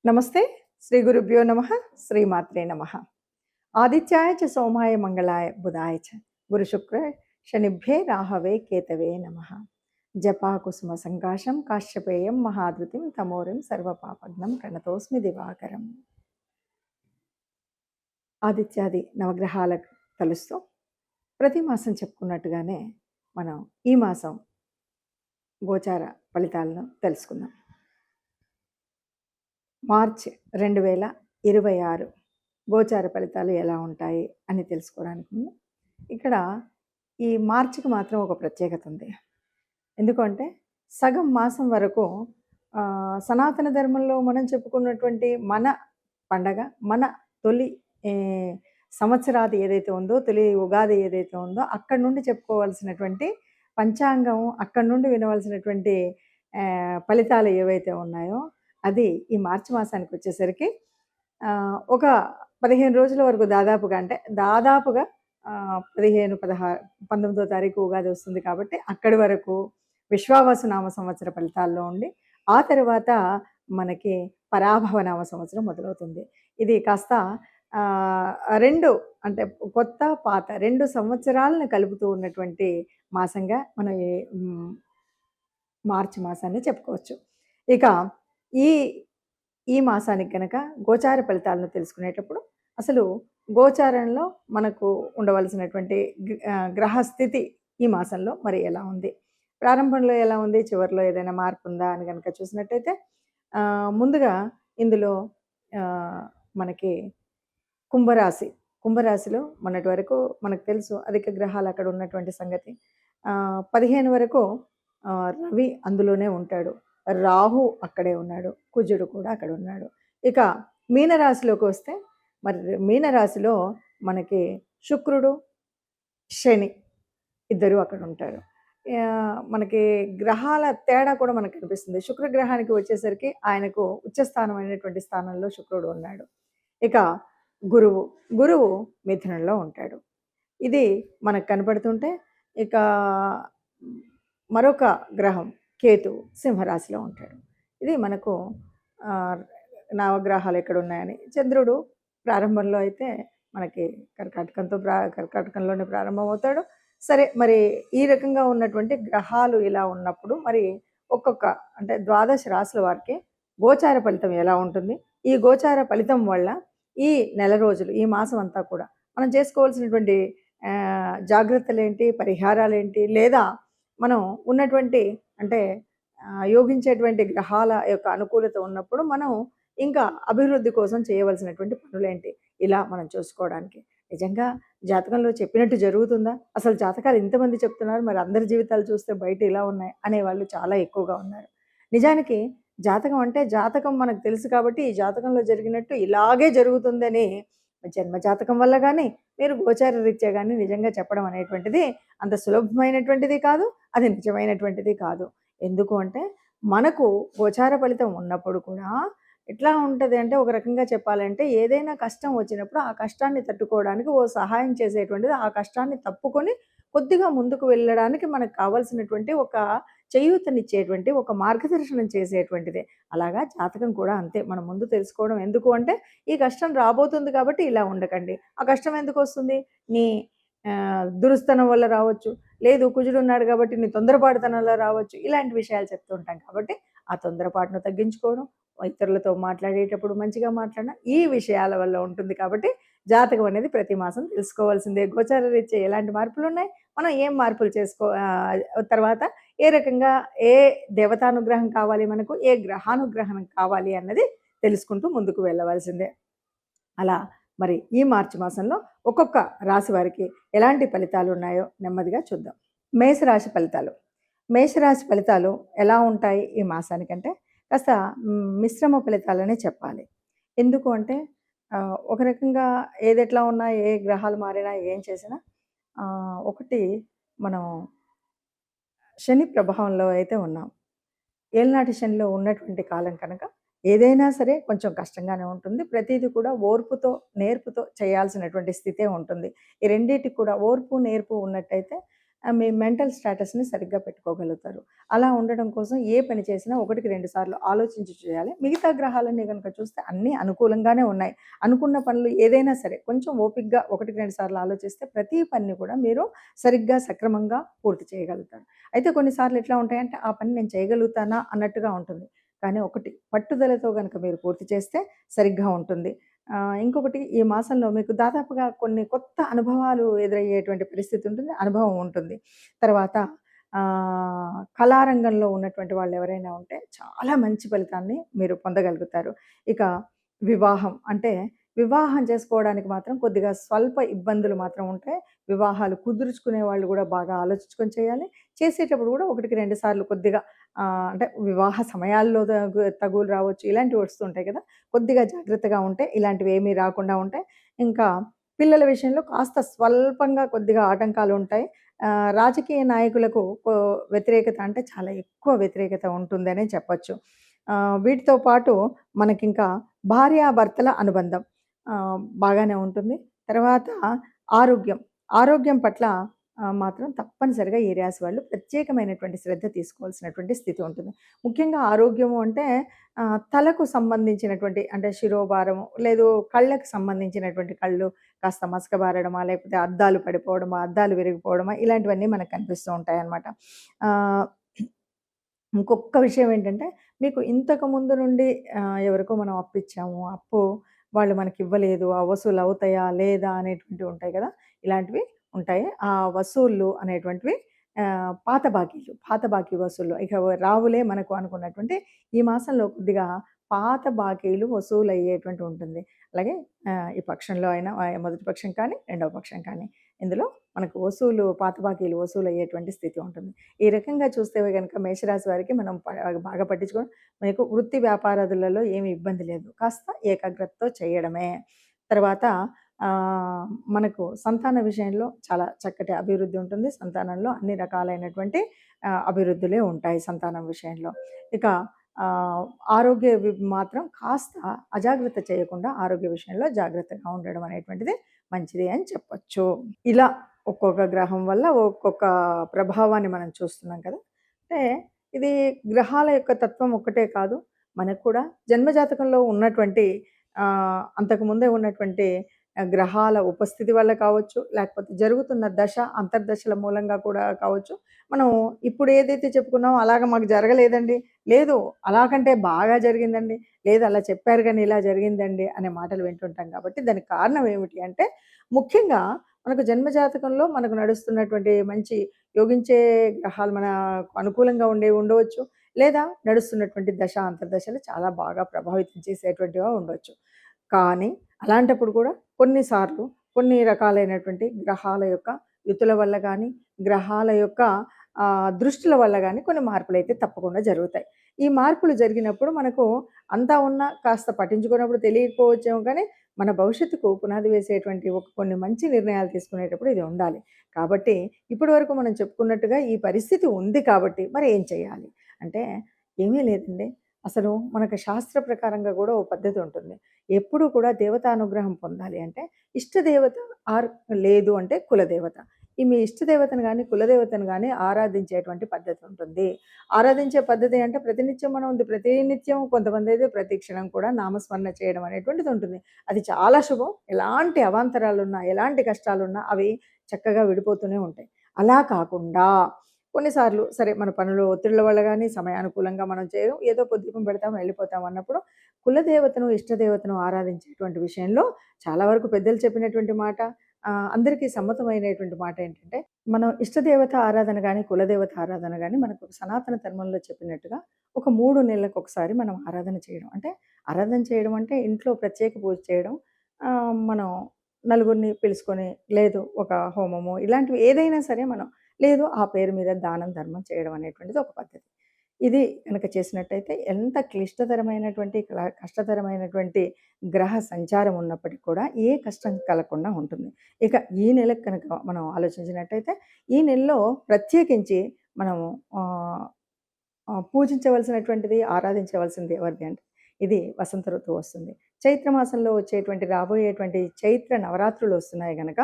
నమస్తే. శ్రీ గురుభ్యో నమః. శ్రీమాత్రే నమః. ఆదిత్యాయ చ సోమాయ మంగళాయ బుధాయ చ గురు శుక్ర శనిభ్యే రాహవే కేతవే నమః. జపా కుసుమ సంకాశం కాశ్యపేయం మహాద్రుతిం తమోరిం సర్వపాపఘ్నం ప్రణతోస్మి దివాకరం. ఆదిత్యాది నవగ్రహాలకు కలుస్తూ ప్రతి మాసం చెప్పుకున్నట్టుగానే మనం ఈ మాసం గోచార ఫలితాలను తెలుసుకుందాం. మార్చి 2026 గోచార ఫలితాలు ఎలా ఉంటాయి అని తెలుసుకోవడానికి ముందు ఇక్కడ ఈ మార్చికి మాత్రం ఒక ప్రత్యేకత ఉంది. ఎందుకంటే సగం మాసం వరకు సనాతన ధర్మంలో మనం చెప్పుకున్నటువంటి మన పండగ, మన తొలి సంవత్సరాది ఏదైతే ఉందో, తొలి ఉగాది ఏదైతే ఉందో అక్కడి నుండి చెప్పుకోవాల్సినటువంటి పంచాంగం, అక్కడి నుండి వినవలసినటువంటి ఫలితాలు ఏవైతే ఉన్నాయో అది ఈ మార్చి మాసానికి వచ్చేసరికి ఒక 15 రోజుల వరకు దాదాపుగా 19వ తారీఖు ఉగాది వస్తుంది కాబట్టి అక్కడి వరకు విశ్వావసు నామ సంవత్సర ఫలితాల్లో ఉండి ఆ తర్వాత మనకి పరాభవ నామ సంవత్సరం మొదలవుతుంది. ఇది కాస్త 2 అంటే కొత్త పాత 2 సంవత్సరాలను కలుపుతూ ఉన్నటువంటి మాసంగా మనం ఈ మార్చి మాసాన్ని చెప్పుకోవచ్చు. ఇక ఈ మాసానికి కనుక గోచార ఫలితాలను తెలుసుకునేటప్పుడు అసలు గోచారంలో మనకు ఉండవలసినటువంటి గ్రహస్థితి ఈ మాసంలో మరి ఎలా ఉంది, ప్రారంభంలో ఎలా ఉంది, చివరిలో ఏదైనా మార్పు ఉందా అని కనుక చూసినట్టయితే ముందుగా ఇందులో మనకి కుంభరాశిలో మొన్నటి వరకు మనకు తెలుసు అధిక గ్రహాలు అక్కడ ఉన్నటువంటి సంగతి. 15 వరకు రవి అందులోనే ఉంటాడు, రాహు అక్కడే ఉన్నాడు, కుజుడు కూడా అక్కడ ఉన్నాడు. ఇక మీనరాశిలోకి వస్తే మరి మీనరాశిలో మనకి శుక్రుడు, శని ఇద్దరు అక్కడ ఉంటారు. మనకి గ్రహాల తేడా కూడా మనకు కనిపిస్తుంది. శుక్రగ్రహానికి వచ్చేసరికి ఆయనకు ఉచ్చస్థానమైనటువంటి స్థానంలో శుక్రుడు ఉన్నాడు. ఇక గురువు మిథునంలో ఉంటాడు. ఇది మనకు కనపడుతుంటే ఇక మరొక గ్రహం కేతు సింహరాశిలో ఉంటాడు. ఇది మనకు నవగ్రహాలు ఎక్కడ ఉన్నాయని. చంద్రుడు ప్రారంభంలో అయితే మనకి కర్కాటకంలోనే ప్రారంభమవుతాడు. సరే, మరి ఈ రకంగా ఉన్నటువంటి గ్రహాలు ఇలా ఉన్నప్పుడు మరి ఒక్కొక్క అంటే 12 రాశుల వారికి గోచార ఫలితం ఎలా ఉంటుంది, ఈ గోచార ఫలితం వల్ల ఈ నెల రోజులు ఈ మాసం అంతా కూడా మనం చేసుకోవాల్సినటువంటి జాగ్రత్తలు ఏంటి, పరిహారాలు ఏంటి, లేదా మనం ఉన్నటువంటి అంటే యోగించేటువంటి గ్రహాల యొక్క అనుకూలత ఉన్నప్పుడు మనం ఇంకా అభివృద్ధి కోసం చేయవలసినటువంటి పనులేంటి, ఇలా మనం చూసుకోవడానికి. నిజంగా జాతకంలో చెప్పినట్టు జరుగుతుందా? అసలు జాతకాలు ఇంతమంది చెప్తున్నారు, మరి అందరి జీవితాలు చూస్తే బయట ఇలా ఉన్నాయి అనేవాళ్ళు చాలా ఎక్కువగా ఉన్నారు. నిజానికి జాతకం అంటే జాతకం మనకు తెలుసు కాబట్టి ఈ జాతకంలో జరిగినట్టు ఇలాగే జరుగుతుందని జన్మ జాతకం వల్ల కానీ మీరు గోచార రీత్యా కానీ నిజంగా చెప్పడం అనేటువంటిది అంత సులభమైనటువంటిది కాదు, అది నిజమైనటువంటిది కాదు. ఎందుకు అంటే మనకు గోచార ఫలితం ఉన్నప్పుడు కూడా ఎట్లా ఉంటుంది అంటే ఒక రకంగా చెప్పాలంటే ఏదైనా కష్టం వచ్చినప్పుడు ఆ కష్టాన్ని తట్టుకోవడానికి ఓ సహాయం చేసేటువంటిది, ఆ కష్టాన్ని తప్పుకొని కొద్దిగా ముందుకు వెళ్ళడానికి మనకు కావాల్సినటువంటి ఒక చేయూతనిచ్చేటువంటి ఒక మార్గదర్శనం చేసేటువంటిదే. అలాగా జాతకం కూడా అంతే. మనం ముందు తెలుసుకోవడం ఎందుకు అంటే ఈ కష్టం రాబోతుంది కాబట్టి ఇలా ఉండకండి. ఆ కష్టం ఎందుకు వస్తుంది? నీ దురుస్తనం వల్ల రావచ్చు, లేదు కుజుడు ఉన్నాడు కాబట్టి నీ తొందరపాటుతనంలో రావచ్చు. ఇలాంటి విషయాలు చెప్తూ ఉంటాం కాబట్టి ఆ తొందరపాటును తగ్గించుకోవడం, ఇతరులతో మాట్లాడేటప్పుడు మంచిగా మాట్లాడడం, ఈ విషయాల వల్ల ఉంటుంది. కాబట్టి జాతకం అనేది ప్రతి మాసం తెలుసుకోవాల్సిందే. గోచార రీత్యా ఎలాంటి మార్పులు ఉన్నాయి, మనం ఏం మార్పులు తర్వాత ఏ రకంగా ఏ దేవతానుగ్రహం కావాలి మనకు, ఏ గ్రహానుగ్రహం కావాలి అన్నది తెలుసుకుంటూ ముందుకు వెళ్ళవలసిందే. అలా మరి ఈ మార్చి మాసంలో ఒక్కొక్క రాశి వారికి ఎలాంటి ఫలితాలు ఉన్నాయో నెమ్మదిగా చూద్దాం. మేషరాశి ఫలితాలు ఎలా ఉంటాయి ఈ మాసానికంటే కాస్త మిశ్రమ ఫలితాలనే చెప్పాలి. ఎందుకు అంటే ఒక రకంగా ఏదెట్లా ఉన్నా, ఏ గ్రహాలు మారినా, ఏం చేసినా ఒకటి మనం శని ప్రభావంలో అయితే ఉన్నాం. ఏళ్ళనాటి శనిలో ఉన్నటువంటి కాలం కనుక ఏదైనా సరే కొంచెం కష్టంగానే ఉంటుంది. ప్రతిదీ కూడా ఓర్పుతో, నేర్పుతో చేయాల్సినటువంటి స్థితే ఉంటుంది. ఈ రెండిటికి కూడా ఓర్పు, నేర్పు ఉన్నట్టయితే మీ మెంటల్ స్టేటస్‌ని సరిగ్గా పెట్టుకోగలుగుతారు. అలా ఉండడం కోసం ఏ పని చేసినా ఒకటికి 2 సార్లు ఆలోచించి చేయాలి. మిగతా గ్రహాలన్నీ గనుక చూస్తే అన్నీ అనుకూలంగానే ఉన్నాయి. అనుకున్న పనులు ఏదైనా సరే కొంచెం ఓపికగా ఒకటికి 2 సార్లు ఆలోచిస్తే ప్రతి పనిని కూడా మీరు సరిగ్గా సక్రమంగా పూర్తి చేయగలుగుతారు. అయితే కొన్నిసార్లు ఎట్లా ఉంటాయంటే ఆ పని నేను చేయగలుగుతానా అన్నట్టుగా ఉంటుంది. కానీ ఒకటి పట్టుదలతో గనక మీరు పూర్తి చేస్తే సరిగ్గా ఉంటుంది. ఇంకొకటి ఈ మాసంలో మీకు దాదాపుగా కొన్ని కొత్త అనుభవాలు ఎదురయ్యేటువంటి పరిస్థితి ఉంటుంది. అనుభవం ఉంటుంది. తర్వాత కళారంగంలో ఉన్నటువంటి వాళ్ళెవరైనా ఉంటే చాలా మంచి ఫలితాన్ని మీరు పొందగలుగుతారు. ఇక వివాహం అంటే వివాహం చేసుకోవడానికి మాత్రం కొద్దిగా స్వల్ప ఇబ్బందులు మాత్రం ఉంటాయి. వివాహాలు కుదుర్చుకునే వాళ్ళు గూడా బాగా ఆలోచించుకొని చేయాలి. చేసేటప్పుడు గూడా ఒకటికి 2 సార్లు కొద్దిగా అంటే వివాహ సమయాల్లో తగువులు రావచ్చు. ఇలాంటివి వస్తుంటాయి కదా! కొద్దిగా జాగ్రత్తగా ఉంటే ఇలాంటివేమీ రాకుండా ఉంటాయి. ఇంకా పిల్లల విషయంలో కాస్త స్వల్పంగా కొద్దిగా ఆటంకాలుంటాయి. రాజకీయ నాయకులకు వ్యతిరేకత అంటే చాలా ఎక్కువ వ్యతిరేకత ఉంటుందనే చెప్పొచ్చు. వీటితో పాటు మనకింకా భార్యాభర్తల అనుబంధం బాగానే ఉంటుంది. తర్వాత ఆరోగ్యం. ఆరోగ్యం పట్ల మాత్రం తప్పనిసరిగా ఈ రాశి వాళ్ళు ప్రత్యేకమైనటువంటి శ్రద్ధ తీసుకోవాల్సినటువంటి స్థితి ఉంటుంది. ముఖ్యంగా ఆరోగ్యము అంటే తలకు సంబంధించినటువంటి అంటే శిరోభారము, లేదు కళ్ళకి సంబంధించినటువంటి కళ్ళు కాస్త మసకబారడమా, లేకపోతే అద్దాలు పడిపోవడమా, అద్దాలు విరిగిపోవడమా ఇలాంటివన్నీ మనకు కనిపిస్తూ ఉంటాయన్నమాట. ఆహ్, ఇంకొక్క విషయం ఏంటంటే, మీకు ఇంతకు ముందు నుండి ఎవరికో మనం అప్పిచ్చాము. అప్పు వాళ్ళు మనకివ్వలేదు. ఆ వసూలు అవుతాయా? లేదా? అనేటువంటివి ఉంటాయి గదా! ఇలాంటివి ఉంటాయి. ఆ వసూళ్ళు అనేటువంటివి పాత బాకీలు. పాత బాకీ వసూళ్ళు. ఇక రావులే మనకు అనుకున్నటువంటి ఈ మాసంలో కొద్దిగా పాత బాకీలు వసూలయ్యేటువంటి ఉంటుంది. అలాగే ఈ పక్షంలో అయినా మొదటి పక్షం కానీ, రెండవ పక్షం కానీ ఇందులో మనకు పాత బాకీలు వసూలయ్యేటువంటి స్థితి ఉంటుంది. ఈ రకంగా చూస్తే గనక మేషరాశి వారికి మనం బాగా పట్టించుకొని మీకు వృత్తి వ్యాపారాదులలో ఏమి ఇబ్బంది లేదు. కాస్త ఏకాగ్రతతో చేయడమే. తర్వాత మనకు సంతాన విషయంలో చాలా చక్కటి అభివృద్ధి ఉంటుంది. సంతానంలో అన్ని రకాలైనటువంటి అభివృద్ధులే ఉంటాయి సంతానం విషయంలో. ఇక ఆహ్, ఆరోగ్య మాత్రం కాస్త అజాగ్రత్త చేయకుండా ఆరోగ్య విషయంలో జాగ్రత్తగా ఉండడం అనేటువంటిది మంచిది అని చెప్పొచ్చు. ఇలా ఒక్కొక్క గ్రహం వల్ల ఒక్కొక్క ప్రభావాన్ని మనం చూస్తున్నాం కదా! అంటే ఇది గ్రహాల యొక్క తత్వం ఒక్కటే కాదు. మనకు కూడా జన్మజాతకంలో ఉన్నటువంటి అంతకుముందే ఉన్నటువంటి గ్రహాల ఉపస్థితి వల్ల కావచ్చు, లేకపోతే జరుగుతున్న అంతర్దశల మూలంగా కూడా కావచ్చు. మనం ఇప్పుడు ఏదైతే చెప్పుకున్నామో అలాగా మాకు జరగలేదండి. లేదు అలాకంటే బాగా జరిగిందండి. లేదు అలా చెప్పారు గానీ ఇలా జరిగిందండి అనే మాటలు వింటుంటాం కాబట్టి దానికి కారణం ఏమిటి అంటే ముఖ్యంగా మనకు జన్మజాతకంలో మనకు నడుస్తున్నటువంటి మంచి యోగించే గ్రహాలు మనకు అనుకూలంగా ఉండేవి ఉండవచ్చు. లేదా నడుస్తున్నటువంటి అంతర్దశలు చాలా బాగా ప్రభావితం చేసేటువంటివిగా ఉండొచ్చు. కానీ అలాంటప్పుడు కూడా కొన్నిసార్లు కొన్ని రకాలైనటువంటి గ్రహాల యొక్క యుతుల వల్ల గానీ, గ్రహాల యొక్క దృష్టుల వల్ల గానీ కొన్ని మార్పులైతే తప్పకుండా జరుగుతాయి. ఈ మార్పులు జరిగినప్పుడు మనకు అంతా ఉన్నా కాస్త పట్టించుకున్నప్పుడు తెలియకపోవచ్చేమో కానీ, మన భవిష్యత్తుకు పునాది వేసేటువంటి కొన్ని మంచి నిర్ణయాలు తీసుకునేటప్పుడు ఇది ఉండాలి. కాబట్టి ఇప్పటి వరకు మనం చెప్పుకున్నట్టుగా ఈ పరిస్థితి ఉంది కాబట్టి మరి ఏం చేయాలి? అంటే ఏమీ లేదండి. అసలు మనకు శాస్త్ర ప్రకారంగా గూడా ఓ పద్ధతి ఉంటుంది. ఎప్పుడూ కూడా దేవతానుగ్రహం పొందాలి అంటే ఇష్టదేవత లేదు అంటే కులదేవత. ఈ మీ ఇష్టదేవతను గాని, కులదేవతను గాని ఆరాధించేటువంటి పద్ధతి ఉంటుంది. ఆరాధించే పద్ధతి అంటే ప్రతినిత్యం మనం ప్రతినిత్యం కొంతమందైతే ప్రతి క్షణం కూడా నామస్మరణ చేయడం అనేటువంటిది ఉంటుంది. అది చాలా శుభం. ఎలాంటి అవాంతరాలున్నా, ఎలాంటి కష్టాలున్నా అవి చక్కగా విడిపోతూనే ఉంటాయి. అలా కాకుండా కొన్నిసార్లు సరే మన పనులు ఒత్తిళ్ళ వల్ల గాని, సమయానుకూలంగా మనం చేయడం ఏదో దీపం పెడతాం, వెళ్ళిపోతాం అన్నప్పుడు కులదేవతను, ఇష్టదేవతను ఆరాధించేటువంటి విషయంలో చాలా వరకు పెద్దలు చెప్పినటువంటి మాట అందరికీ సమ్మతమైనటువంటి మాట ఏంటంటే, మనం ఇష్టదేవత ఆరాధన గాని, కులదేవత ఆరాధన గాని మనకు సనాతన ధర్మంలో చెప్పినట్టుగా ఒక 3 నెలలకొకసారి మనం ఆరాధన చేయడం. అంటే ఆరాధన చేయడం అంటే ఇంట్లో ప్రత్యేక పూజ చేయడం. మనం నలుగురిని పిలుసుకొని లేదు ఒక హోమము ఇలాంటివి ఏదైనా సరే మనం లేదు ఆ పేరు మీద దానం, ధర్మం చేయడం అనేటువంటిది ఒక పద్ధతి. ఇది గనక చేసినట్టయితే ఎంత క్లిష్టతరమైనటువంటి, కష్టతరమైనటువంటి గ్రహ సంచారం ఉన్నప్పటికి కూడా ఏ కష్టం కలగకుండా ఉంటుంది. ఇక ఈ నెలకు కనుక మనం ఆలోచించినట్టయితే, ఈ నెలలో ప్రత్యేకించి మనము ఆహ్, ఆహ్, పూజించవలసినటువంటిది, ఆరాధించవలసింది ఎవరిది అంటే, ఇది వసంత ఋతువు వస్తుంది. చైత్ర మాసంలో వచ్చేటువంటి రాబోయేటువంటి చైత్ర నవరాత్రులు వస్తున్నాయి గనక,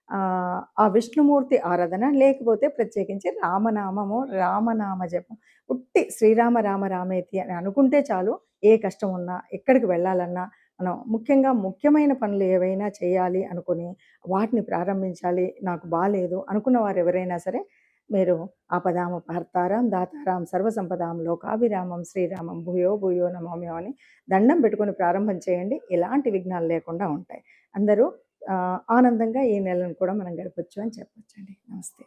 ఆ విష్ణుమూర్తి ఆరాధన, లేకపోతే ప్రత్యేకించి రామనామము, రామనామ జపం. ఉట్టి శ్రీరామ రామ రామేతి అని అనుకుంటే చాలు. ఏ కష్టం ఉన్నా, ఎక్కడికి వెళ్ళాలన్నా, మనం ముఖ్యంగా ముఖ్యమైన పనులు ఏవైనా చేయాలి అనుకుని, వాటిని ప్రారంభించాలి, నాకు బాలేదు అనుకున్న వారు ఎవరైనా సరే, మీరు ఆపదామపహర్తారం దాతారాం సర్వసంపదాం లోకాభిరామం శ్రీరామం భూయో భూయో నమామ్యహం అని దండం పెట్టుకొని ప్రారంభం చేయండి. ఎలాంటి విఘ్నాలు లేకుండా ఉంటాయి. అందరూ ఆనందంగా ఈ నెలను కూడా మనం గడపొచ్చు అని చెప్పొచ్చండి. నమస్తే.